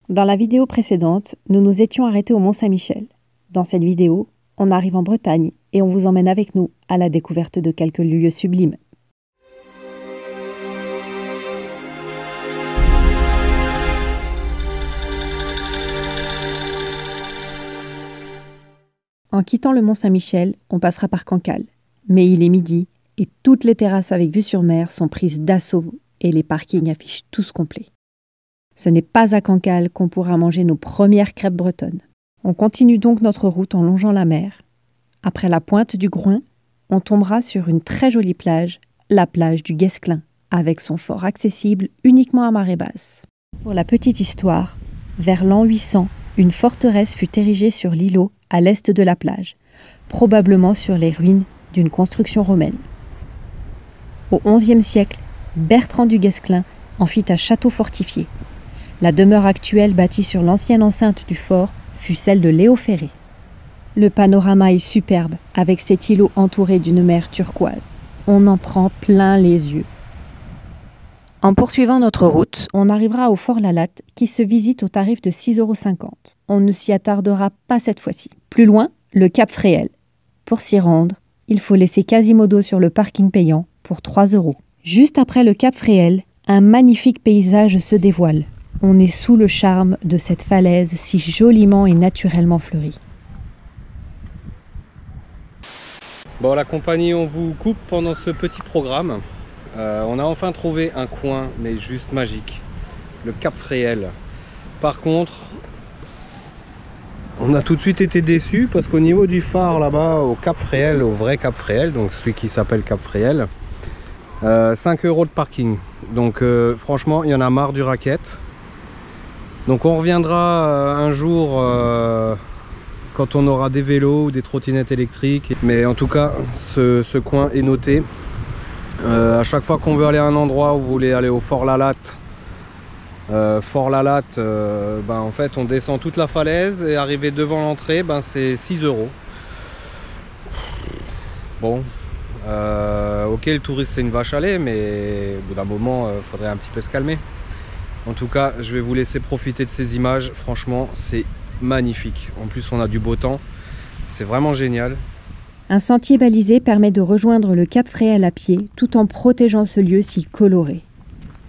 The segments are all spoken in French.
Dans la vidéo précédente, nous nous étions arrêtés au Mont-Saint-Michel. Dans cette vidéo, on arrive en Bretagne et on vous emmène avec nous à la découverte de quelques lieux sublimes. En quittant le Mont-Saint-Michel, on passera par Cancale. Mais il est midi et toutes les terrasses avec vue sur mer sont prises d'assaut et les parkings affichent tous complets. Ce n'est pas à Cancale qu'on pourra manger nos premières crêpes bretonnes. On continue donc notre route en longeant la mer. Après la pointe du Groin, on tombera sur une très jolie plage, la plage du Guesclin, avec son fort accessible uniquement à marée basse. Pour la petite histoire, vers l'an 800, une forteresse fut érigée sur l'îlot à l'est de la plage, probablement sur les ruines d'une construction romaine. Au XIe siècle, Bertrand du Guesclin en fit un château fortifié. La demeure actuelle bâtie sur l'ancienne enceinte du fort fut celle de Léo Ferré. Le panorama est superbe, avec cet îlot entouré d'une mer turquoise. On en prend plein les yeux. En poursuivant notre route, on arrivera au Fort Lalatte qui se visite au tarif de 6,50 €. On ne s'y attardera pas cette fois-ci. Plus loin, le Cap Fréhel. Pour s'y rendre, il faut laisser Quasimodo sur le parking payant pour 3 €. Juste après le Cap Fréhel, un magnifique paysage se dévoile. On est sous le charme de cette falaise si joliment et naturellement fleurie. Bon, la compagnie, on vous coupe pendant ce petit programme. On a enfin trouvé un coin, mais juste magique. Le Cap Fréhel. Par contre, on a tout de suite été déçus parce qu'au niveau du phare là-bas, au Cap Fréhel, au vrai Cap Fréhel, donc celui qui s'appelle Cap Fréhel, 5 € de parking. Donc franchement, il y en a marre du racket. Donc on reviendra un jour quand on aura des vélos ou des trottinettes électriques. Mais en tout cas, ce coin est noté. À chaque fois qu'on veut aller à un endroit où vous voulez aller au Fort Lalatte, en fait on descend toute la falaise et arrivé devant l'entrée, c'est 6 €. Bon, ok, le touriste c'est une vache à lait, mais au bout d'un moment il faudrait un petit peu se calmer. En tout cas, je vais vous laisser profiter de ces images. Franchement, c'est magnifique. En plus, on a du beau temps. C'est vraiment génial. Un sentier balisé permet de rejoindre le Cap Fréhel à pied tout en protégeant ce lieu si coloré.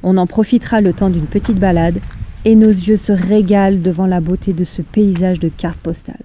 On en profitera le temps d'une petite balade et nos yeux se régalent devant la beauté de ce paysage de carte postale.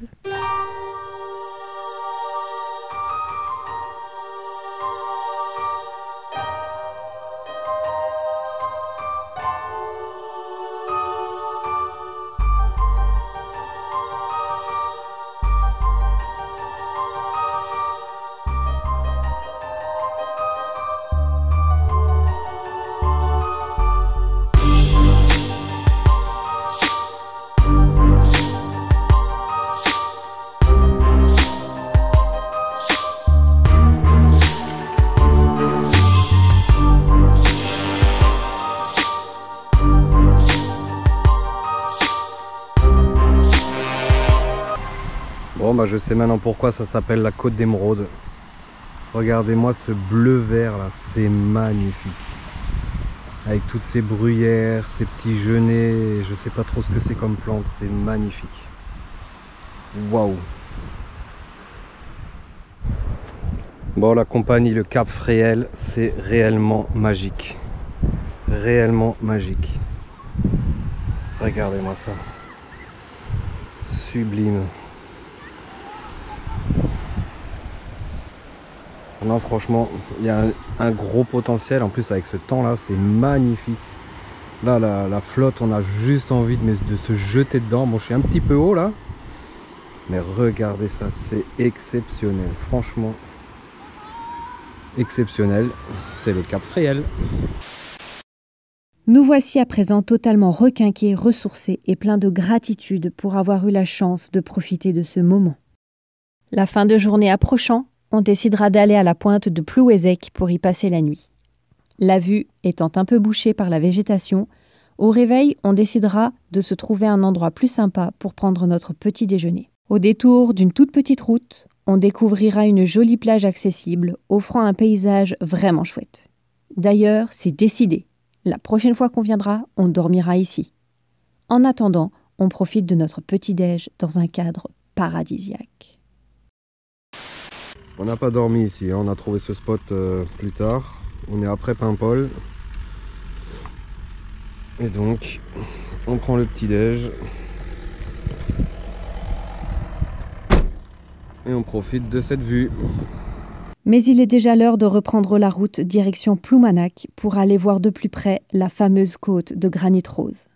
Bon, je sais maintenant pourquoi ça s'appelle la Côte d'Émeraude. Regardez-moi ce bleu vert là, c'est magnifique. Avec toutes ces bruyères, ces petits genêts, je sais pas trop ce que c'est comme plante, c'est magnifique. Waouh. Bon, la compagnie, le Cap Fréhel, c'est réellement magique. Réellement magique. Regardez-moi ça. Sublime. Non, franchement, il y a un gros potentiel. En plus, avec ce temps là, c'est magnifique. Là, la flotte, on a juste envie de se jeter dedans. Bon, je suis un petit peu haut là, mais regardez ça, c'est exceptionnel. Franchement, exceptionnel. C'est le Cap Fréhel. Nous voici à présent totalement requinqués, ressourcés et pleins de gratitude pour avoir eu la chance de profiter de ce moment. La fin de journée approchant, on décidera d'aller à la pointe de Plouézec pour y passer la nuit. La vue étant un peu bouchée par la végétation, au réveil, on décidera de se trouver un endroit plus sympa pour prendre notre petit déjeuner. Au détour d'une toute petite route, on découvrira une jolie plage accessible, offrant un paysage vraiment chouette. D'ailleurs, c'est décidé. La prochaine fois qu'on viendra, on dormira ici. En attendant, on profite de notre petit-déj dans un cadre paradisiaque. On n'a pas dormi ici, hein. On a trouvé ce spot plus tard. On est après Paimpol. Et donc, on prend le petit-déj. Et on profite de cette vue. Mais il est déjà l'heure de reprendre la route direction Ploumanac pour aller voir de plus près la fameuse côte de Granit Rose.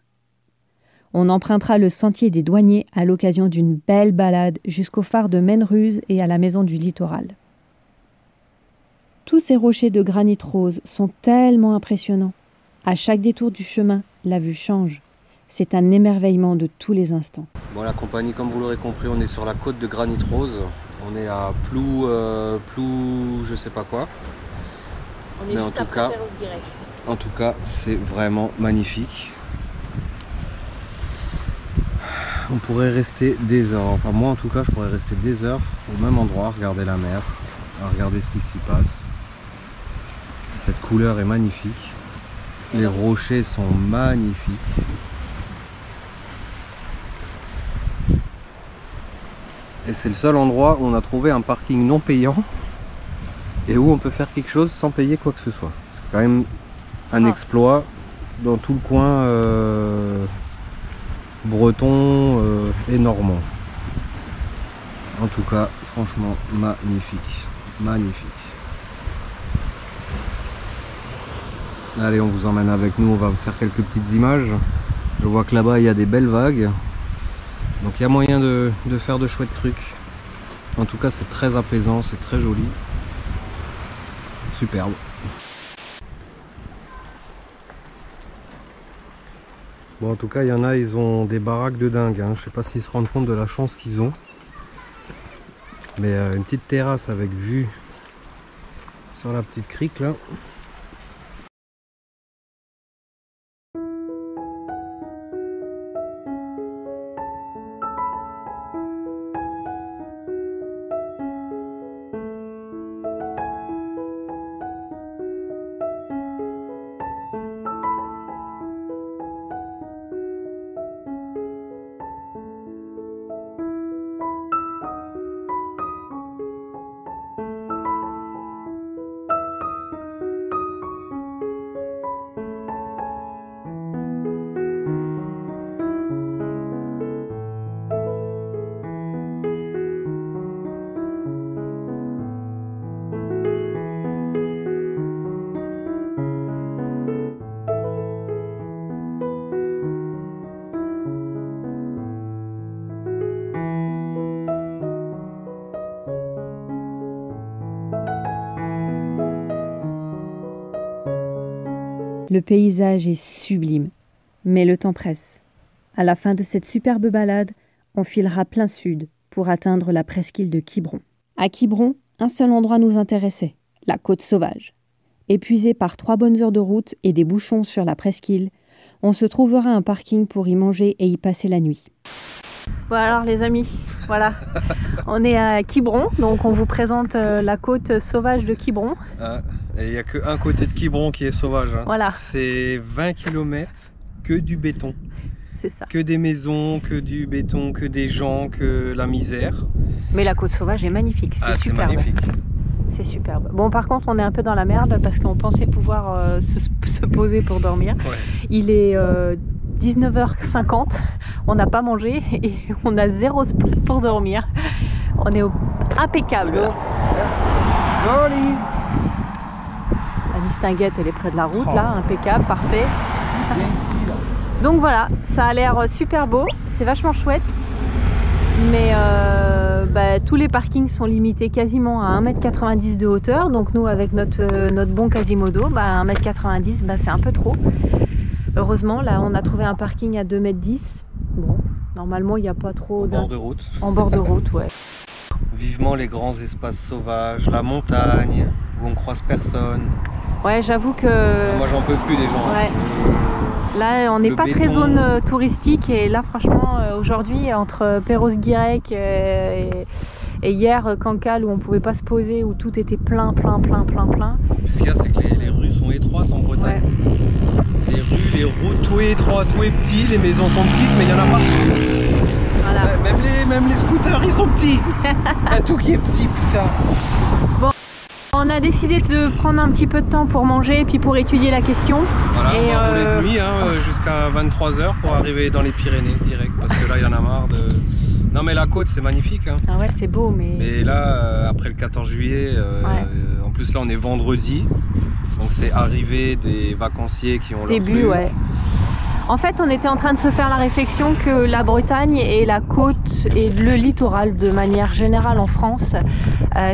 On empruntera le sentier des douaniers à l'occasion d'une belle balade jusqu'au phare de Menruz et à la maison du littoral. Tous ces rochers de granit rose sont tellement impressionnants. À chaque détour du chemin, la vue change. C'est un émerveillement de tous les instants. Bon, la compagnie, comme vous l'aurez compris, on est sur la côte de Granit Rose. On est à Plou, je sais pas quoi. On est juste après Perros-Guirec. En tout cas, c'est vraiment magnifique. On pourrait rester des heures, enfin moi en tout cas je pourrais rester des heures au même endroit, regarder la mer, à regarder ce qui s'y passe. Cette couleur est magnifique, les rochers sont magnifiques. Et c'est le seul endroit où on a trouvé un parking non payant et où on peut faire quelque chose sans payer quoi que ce soit. C'est quand même un exploit dans tout le coin breton et normand. En tout cas, franchement, magnifique. Magnifique. Allez, on vous emmène avec nous, on va vous faire quelques petites images. Je vois que là-bas, il y a des belles vagues. Donc il y a moyen de faire de chouettes trucs. En tout cas, c'est très apaisant, c'est très joli. Superbe. Bon, en tout cas, il y en a, ils ont des baraques de dingue, hein. Je sais pas s'ils se rendent compte de la chance qu'ils ont. Mais une petite terrasse avec vue sur la petite crique là. Le paysage est sublime, mais le temps presse. À la fin de cette superbe balade, on filera plein sud pour atteindre la presqu'île de Quiberon. À Quiberon, un seul endroit nous intéressait, la côte sauvage. Épuisé par 3 bonnes heures de route et des bouchons sur la presqu'île, on se trouvera un parking pour y manger et y passer la nuit. Bon alors les amis, voilà, on est à Quiberon, donc on vous présente la côte sauvage de Quiberon. Et il n'y a qu'un côté de Quiberon qui est sauvage, hein. Voilà. C'est 20 km que du béton. C'est ça. Que des maisons, que du béton, que des gens, que la misère. Mais la côte sauvage est magnifique, c'est superbe. C'est magnifique. C'est superbe. Bon, par contre, on est un peu dans la merde parce qu'on pensait pouvoir se poser pour dormir. Ouais. Il est 19h50, on n'a pas mangé et on a 0 spot pour dormir. On est impeccable. Joli. La Mistinguette, elle est près de la route, là, impeccable, parfait. Donc voilà, ça a l'air super beau, c'est vachement chouette. Mais tous les parkings sont limités quasiment à 1,90 m de hauteur. Donc nous, avec notre bon Quasimodo, 1,90 m, c'est un peu trop. Heureusement, là, on a trouvé un parking à 2,10 m. Bon, normalement, il n'y a pas trop... En bord de route. En bord de route, ouais. Vivement les grands espaces sauvages, la montagne, où on croise personne. Ouais, j'avoue que... Moi, j'en peux plus des gens. Ouais. Là, on n'est pas béton. Très zone touristique et là, franchement, aujourd'hui, entre Perros-Guirec et Et hier, Cancale, où on pouvait pas se poser, où tout était plein. Ce qu'il y a, c'est que les rues sont étroites en Bretagne. Ouais. Les rues, les routes, tout est étroit, tout est petit, les maisons sont petites, mais il y en a pas. Voilà. Ouais, même les scooters, ils sont petits. Il y a tout qui est petit, putain. Bon, on a décidé de prendre un petit peu de temps pour manger et puis pour étudier la question. Voilà, et on va rouler de nuit hein, jusqu'à 23 h pour arriver dans les Pyrénées direct, parce que là, il y en a marre de... Non mais la côte c'est magnifique hein. Ah ouais c'est beau mais... Mais là après le 14 juillet, en plus là on est vendredi, donc c'est arrivé des vacanciers qui ont début leur ouais. En fait on était en train de se faire la réflexion que la Bretagne et la côte et le littoral de manière générale en France,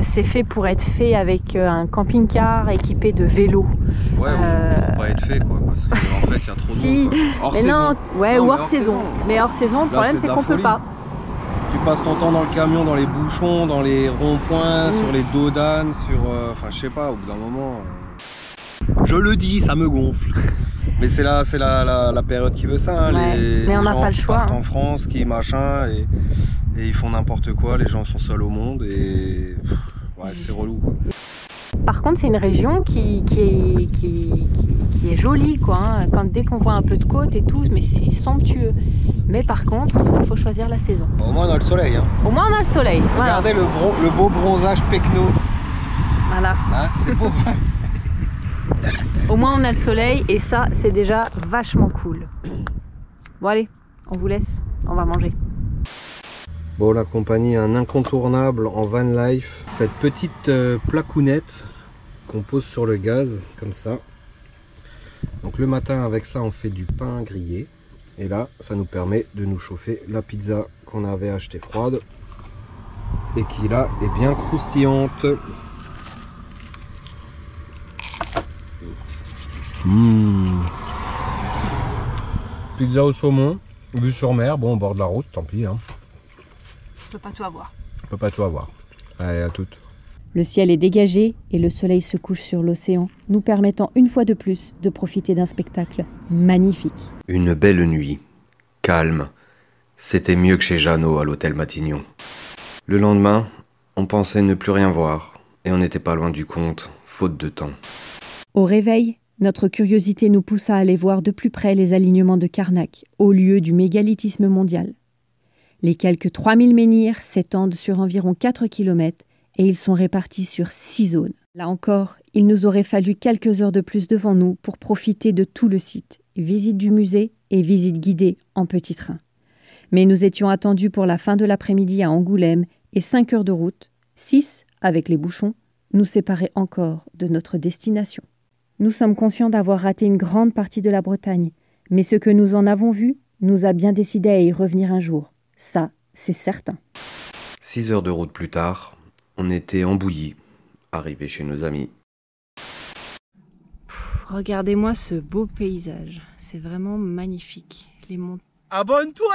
c'est fait pour être fait avec un camping-car équipé de vélos. Ouais, pour pas être fait quoi, parce qu'en fait il y a trop de monde quoi. Hors mais saison. Non, ouais, non, ou hors saison. Mais hors saison, le problème c'est qu'on peut pas. Tu passes ton temps dans le camion, dans les bouchons, dans les ronds-points, sur les dos d'âne, sur... Enfin, je sais pas, au bout d'un moment... Je le dis, ça me gonfle. Mais c'est la période qui veut ça. Hein. Ouais, mais on n'a pas le choix. Partent en France, qui machin, et ils font n'importe quoi. Les gens sont seuls au monde et... Ouais, c'est relou, quoi. Par contre, c'est une région qui est jolie, quoi. Hein. Dès qu'on voit un peu de côte et tout, mais c'est somptueux. Mais par contre, il faut choisir la saison. Au moins on a le soleil. Hein. Au moins on a le soleil. Regardez voilà. le beau bronzage pecno. Voilà. Hein, c'est beau. Au moins on a le soleil et ça, c'est déjà vachement cool. Bon allez, on vous laisse, on va manger. Bon, la compagnie a un incontournable en van life. Cette petite placounette qu'on pose sur le gaz, comme ça. Donc le matin avec ça on fait du pain grillé. Et là ça nous permet de nous chauffer la pizza qu'on avait achetée froide. Et qui là est bien croustillante. Pizza au saumon, vue sur mer, bon au bord de la route, tant pis. Hein. On peut pas tout avoir. On peut pas tout avoir. Allez, à toutes. Le ciel est dégagé et le soleil se couche sur l'océan, nous permettant une fois de plus de profiter d'un spectacle magnifique. Une belle nuit, calme. C'était mieux que chez Jeannot à l'hôtel Matignon. Le lendemain, on pensait ne plus rien voir et on n'était pas loin du compte, faute de temps. Au réveil, notre curiosité nous poussa à aller voir de plus près les alignements de Carnac, au lieu du mégalithisme mondial. Les quelques 3000 menhirs s'étendent sur environ 4 km et ils sont répartis sur 6 zones. Là encore, il nous aurait fallu quelques heures de plus devant nous pour profiter de tout le site, visite du musée et visite guidée en petit train. Mais nous étions attendus pour la fin de l'après-midi à Angoulême et 5 heures de route, 6 avec les bouchons, nous séparaient encore de notre destination. Nous sommes conscients d'avoir raté une grande partie de la Bretagne, mais ce que nous en avons vu nous a bien décidé à y revenir un jour. Ça, c'est certain. 6 heures de route plus tard, on était embouillis, arrivés chez nos amis. Regardez-moi ce beau paysage, c'est vraiment magnifique. Les montagnes. Abonne-toi!